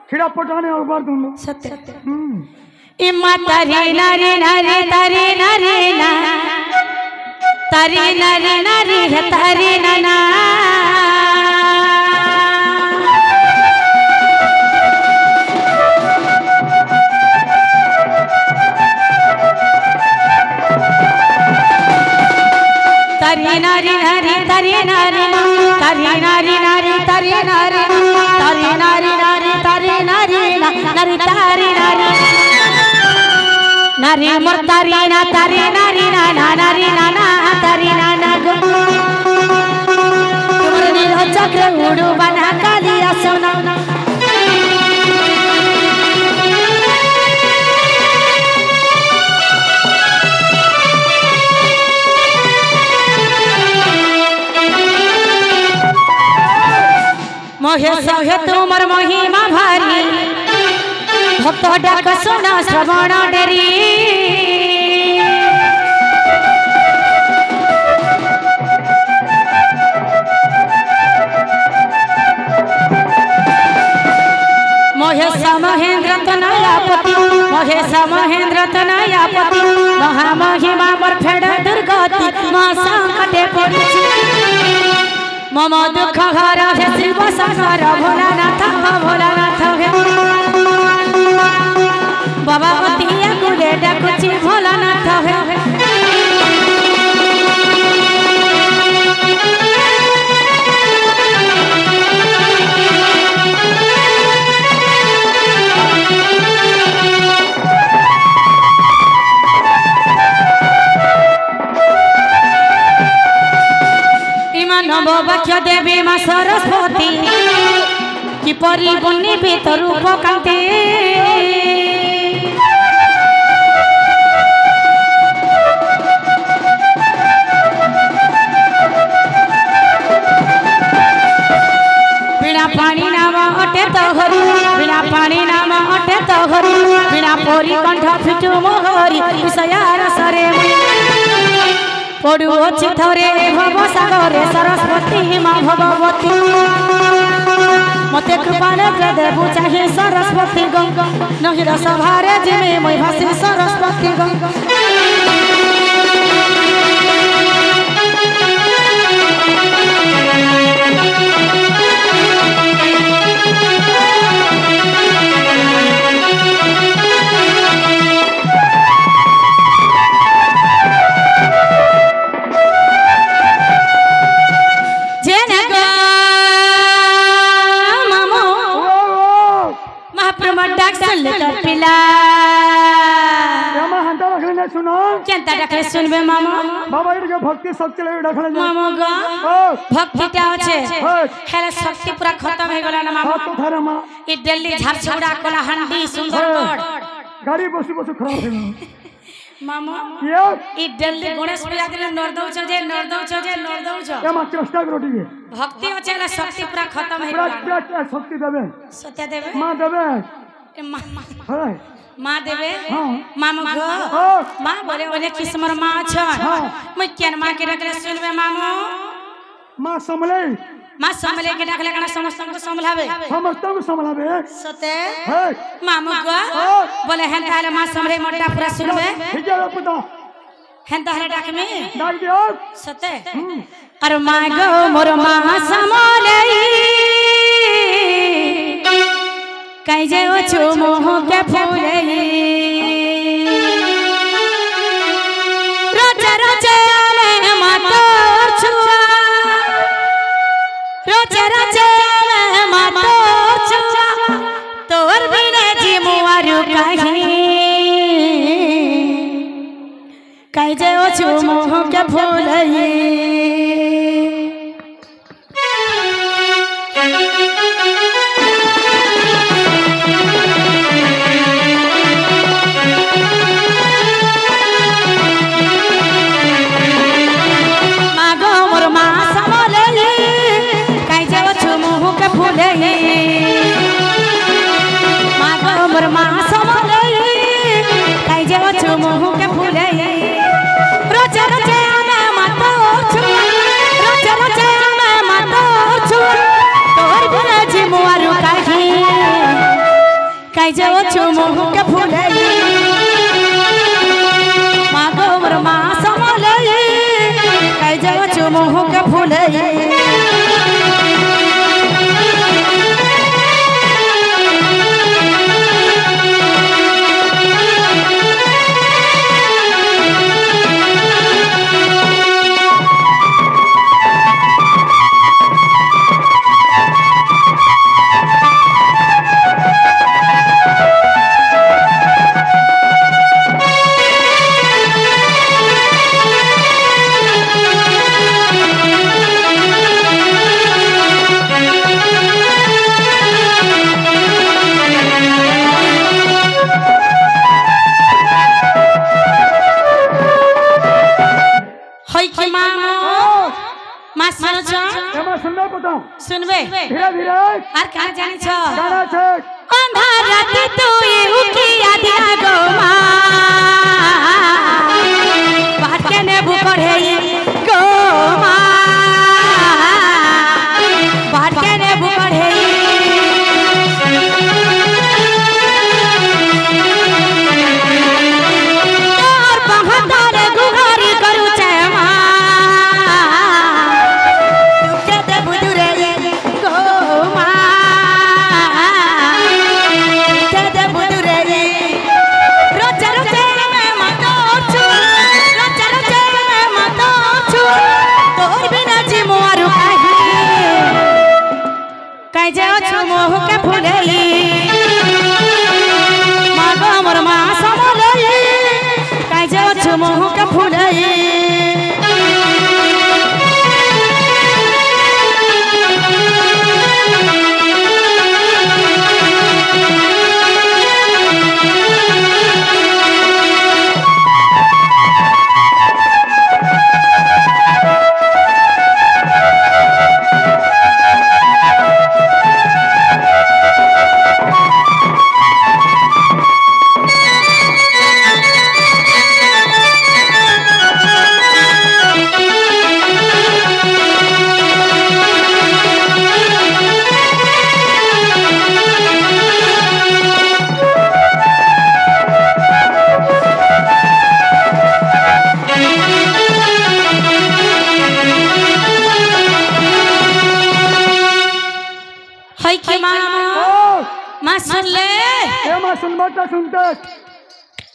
खिड़ा पटाने और बार दूंगा सत्य इम्मा तारी नारी नारी तारी नारी ना तारी नारी नारी है तारी नाना तारी नारी नारी तारी नारी तारी नारी नारी तारी नारी तारी नारी नारी तारी नारी नारी तारी नारी नारी मोर तारी ना तारी नारी ना नारी नाना तारी नाना गो तुम्हारे नील चक्र उड़ू बना कालिया सोना मोहे सहे तुमर महिमा भारी भक्त डाक सुना श्रवण डेरी महेश महेंद्र तनयापति महेश महेंद्र तनयापति महामहिमा मोर फेड़ दुर्गति महासंकटे पड़िछि मम दुख हर हे शिव सागर भोलानाथ हे बाबा मतिया गुले डाकुछि भोलानाथ हे नववाक्य देवी माँ सरस्वती कि परी बनी भीतर कांति बिना पानी नाम अटे तो हरि बिना पानी नाम अटे तो हरि बिना परी कंठ फिटू मोहरी विषयार सरे पड़ुअछि थरे भव सागरे सरस्वती माँ भगवती मते कृपाने देबु चाहे सरस्वती गंगा नहीं रसभारे जिमे मैं भासी सरस्वती गंगा केंता रखले सुनबे मामा बाबा इनके भक्ति शक्ति ले रखले मामा गा भक्ति टा আছে हेले शक्ति पूरा खत्म हो गेला ना मामा तो थारे मां ई दिल्ली झारसुगुड़ा कलाहंडी सुंदरगढ़ गाड़ी बसी बसी खराब है मामा ये ई दिल्ली गणेश पूजा दिन नरदौ छ जे ये मां चेष्टा करो ठीक है भक्ति আছে हेले शक्ति पूरा खत्म हो पूरा गेला क्या शक्ति देबे सत्य देबे मां देबे ए मां हाय माँ देवे हाँ मामू गो हाँ माँ बोले बोले किस्मर माँ छन मैं केन माँ के रखले सुनबे मामू माँ संभले माँ संभले के रखले कना समस्त को संभलावे को संभलावे सते हे मामू गो बोले हेन ताले माँ संभले मोटा पूरा सुनबे ठीक है पता हेन ताले डाक में डाक दियो सते अरे माँ गो मोर माँ संभले कई जे ओ मोह के फूले रोचे रोचे में मातोर छुआ रोचे रोचे में मातोर छुआ तोर बिने जी मुआरु कई जे ओ मोह के फूले कई जो मोह के फूले माँ गोबर माँ संभले कई जो मोह के फूले सुनबे धीरे धीरे आर का जानी छ गाना छे अंधार रात तू उकिया दिया गो मां बात के ने बुकड़े गो मां बात के ने बुकड़े और पहतार गुहारी करू छे मां मोह के फूले माँ गोबर माँ संभले कई जो मोह के फूले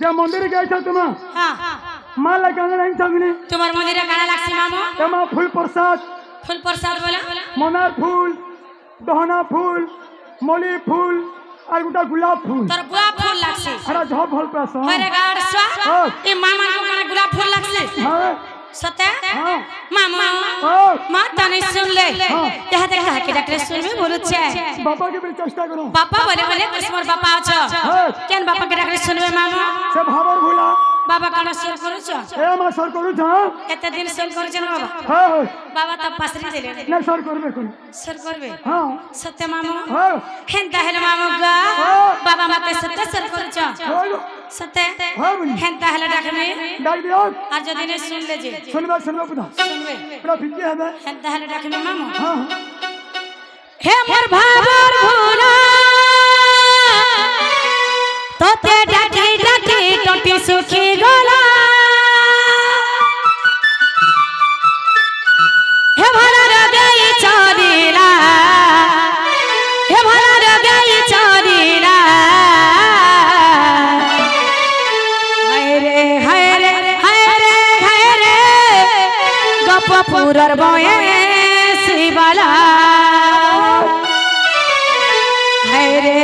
जे मंदिर गए छ तुम हां मां लगाने नहीं संगनी तुम्हार मंदिर काना लागसी मामो तमा फूल प्रसाद बोला मनार फूल दहना फूल मली फूल और गुटा गुलाब फूल तोर गुलाब फूल लागसी अरे झ फल पास अरे गाड़ स्वा ई मामा को काना गुलाब फूल लागसी हां सते मामा मां तने सुन ले यहां तक कहा के डॉक्टर सुन में बोलु छे बाबा के भी चेष्टा करो बाबा बोले बोले कुछ मोर बापा छ केन बापा के डॉक्टर सुनबे मामा सब भावर भूला बाबा काना सेल करू छ ए मा सर करू छ एते दिन सेल करू छ ना बाबा हां बाबा त पासरी देले ना सर करबे कोन सर करबे हां सत्य मामू हां हेंता हेले मामू गा बाबा मते सत्य सर करू छ सत्य हां बोली हेंता हेले डाकमे डाक दियो आज जदी ने सुन ले जे सुनबा बुधा सुनबे पूरा फिक्की है हेंता हेले डाकमे मामू हां हे मोर भाबर भोला तोते डाकी डाकी टोटी सुखी गला हे भला रे गई चोरीला हे भला रे गई चोरीला हाय रे गप पुरर बये शिवाला हाय रे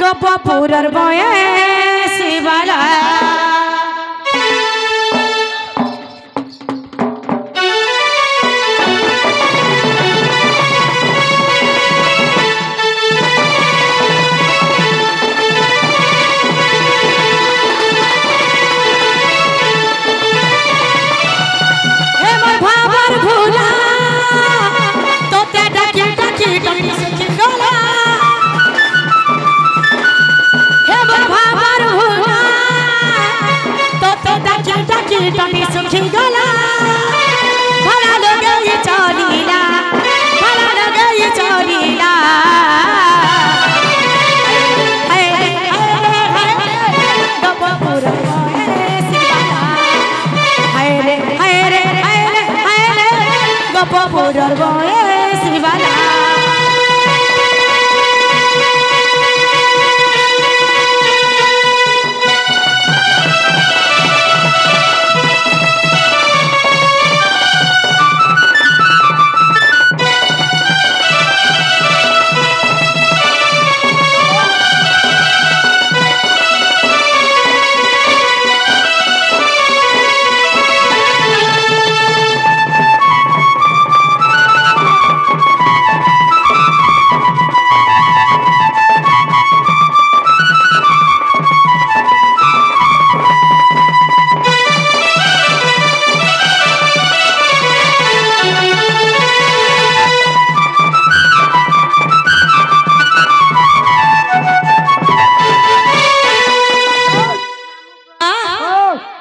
गप पुरर बये शिवाला टोटी सुखी गला भला लोग ये चोरीला भला लोग ये चोरीला गप पुरर बये शिवाला हाय रे गप पुरर बये शिवाला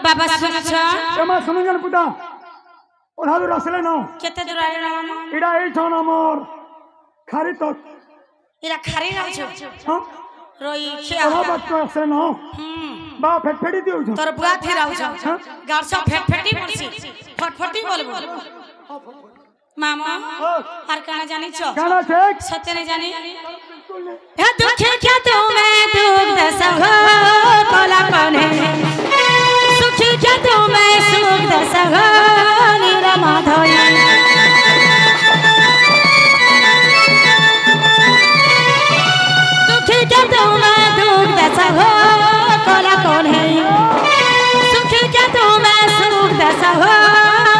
बाबा सुन छ एमा सुनजन पुता ओधादु रसले न केते दूर आले ना मामा इडा ए छन हमर खारी तक इरा खारी रहौ छ हां रोई खिया ओहा बात तो रसले न बा फेटफेटी दिउ छ तोर बुआ थी रहौ छ गारसा फेटफेटी पड़सी फटफटी बोलबो मामा आर काना जानि छ काना ठीक सत्य ने जानि हे दुखे क्या तुम्हें दुख दसह कोला कोने सुखी क्या तुम्हें सुख दसह नीरा माधोई दुखी क्या तुम्हें दुख दसह कोला कोने सुखी क्या तुम्हें सुख दसह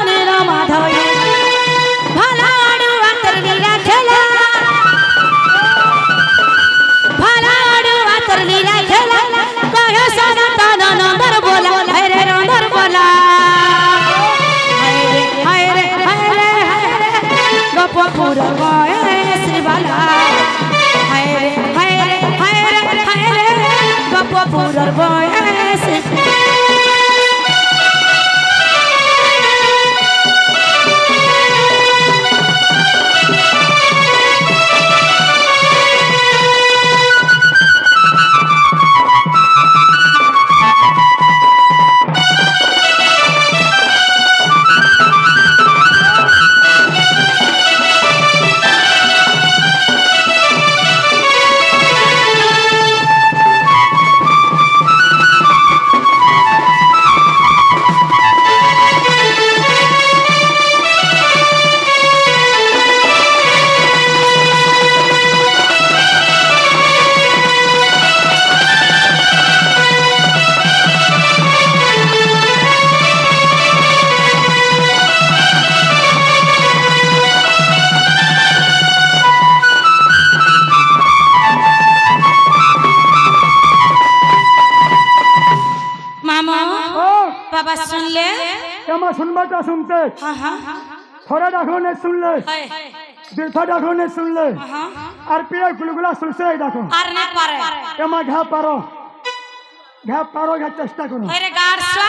नीरा माधोई भला अड़ुआ कर लीला खेला भला अड़ुआ कर लीला खेला कहे सारा ताना नंबर बोला हरे नंबर बोला हाय रे गप पुरर बये शिवाला हाय रे गप पुरर बये शिवाला बाबा सुन ले एमा सुनबाटा सुनते हां हां थोड़ा डाको ने सुन ले दूसरा डाको ने सुन ले हां और पिया गुलगुला सुनसे डाको আর না পারে एमा घा पारो घा चेष्टा करो अरे गारसा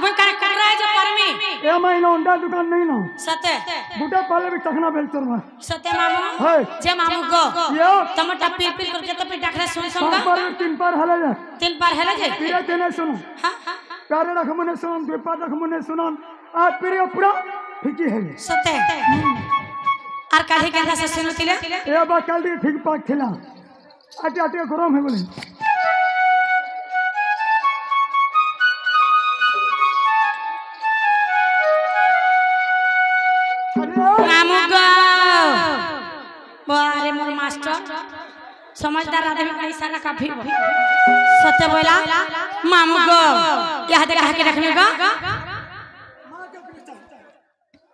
मुई काहे कुकरा जे परमी एमा इनो अंडा दुकान नहीं नो सते बुटा पाले भी चखना बेलचर में सते मामू है जे मामू गो यो टमाटा पिल पिल करके तो पे डाखरा सुन संगा तीन पार हले जा 3 बार हेले जे पिया तेने सुनो हां प्यारे रख मने सुन दो पार रख मने सुनन आज पिया पूरा ठीकी है सते আর কাহে কেনটা সে শুনতিলে ए बा कल दी ठीक पाक खिला आटे आटे गरम है बोले मामू गो बारे मोर मास्टर समझदार आदमी का इशारा काफी सत्य बोला मामू गो यह देखा के रखने का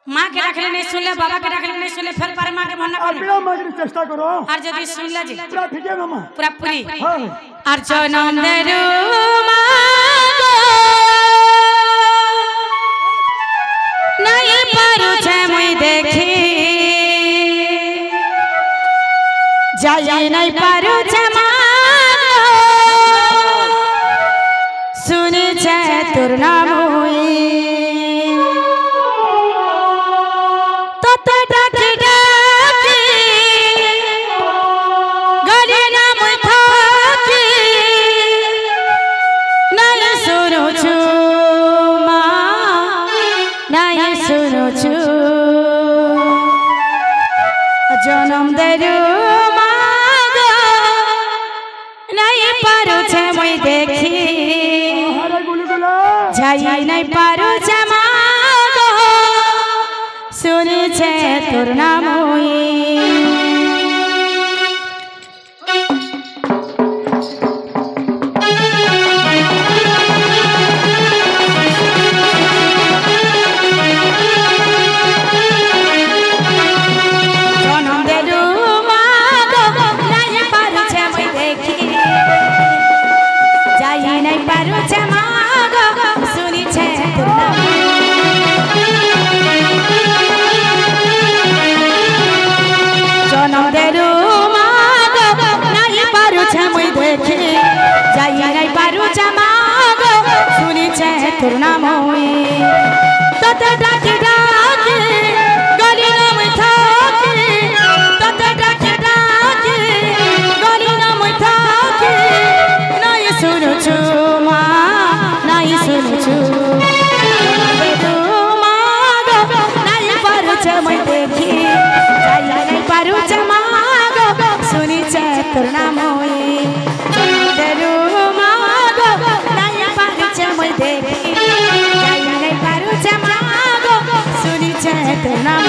माँ के रखले नहीं सुन ले बाबा के रखले नहीं सुन ले फिर पर माँ के भरना और बिना माँ की चेष्टा करो और यदि सुन ले जी पूरा ठीक है मामा पूरा पूरी हाँ और जो नंदरू नहीं पारू छे मुई देखी जाई नहीं पारू छे सुनी छे तोर नाम हुई जनम देरु मागो नहीं पारू छे मुई देखी हरे गुलगुला जाई नहीं पारू छे मागो सुनी छे तोर नाम हुई तोर नाम हुई तते डाके डाके गली नाम थाके तते डाके डाके गली नाम थाके नहीं सुनु छु मा नहीं सुनु छु तू मागो नहीं पारू छे मैं देखी जाई नहीं पारू छे मागो सुनी छे तोर नाम हुई देरु मागो नहीं पारू छे मैं देखी तोर नाम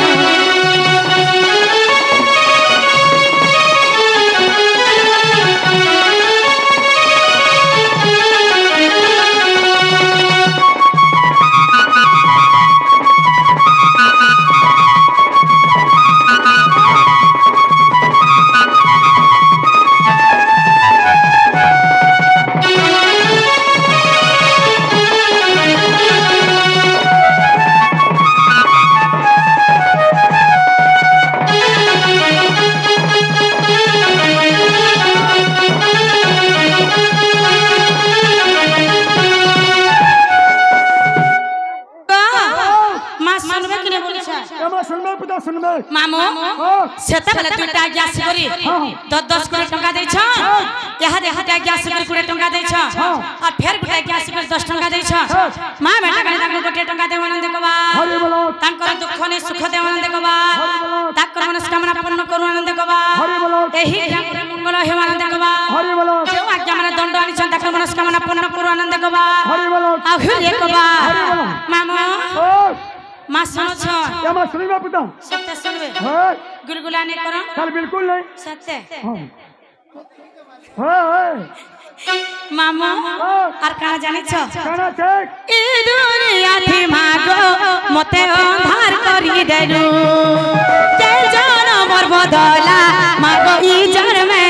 मामू सेता बेले दुटा गैस करी 10 कोटी टंका देछ यहा देखा गैस करी 20 टंका देछ और फिर गुटा गैस करी 10 टंका देछ मां बेटा कने ताको गोटे टंका देवन देखबा हरि बोलो तांकर दुख ने सुख देवन देखबा ताकर मनस्कामना पूर्ण करवन देखबा हरि बोलो एही मंगल हेवन देखबा हरि बोलो जो आज्ञा माने दंड आनी छ ताकर मनस्कामना पूर्ण करवन देखबा हरि बोलो आ फिर देखबा मामू मां सुनो छ या मां सुनिबा पुता सत्य सुनबे हां गुलगुला ने करो कल बिल्कुल नहीं सत्य हां मामू আর কানা জানিছ কানা ঠিক ই দুনিয়া থি মাগো মতে অন্ধার করি দেলু কে জন মোর বদলা মাগো ই জন্মে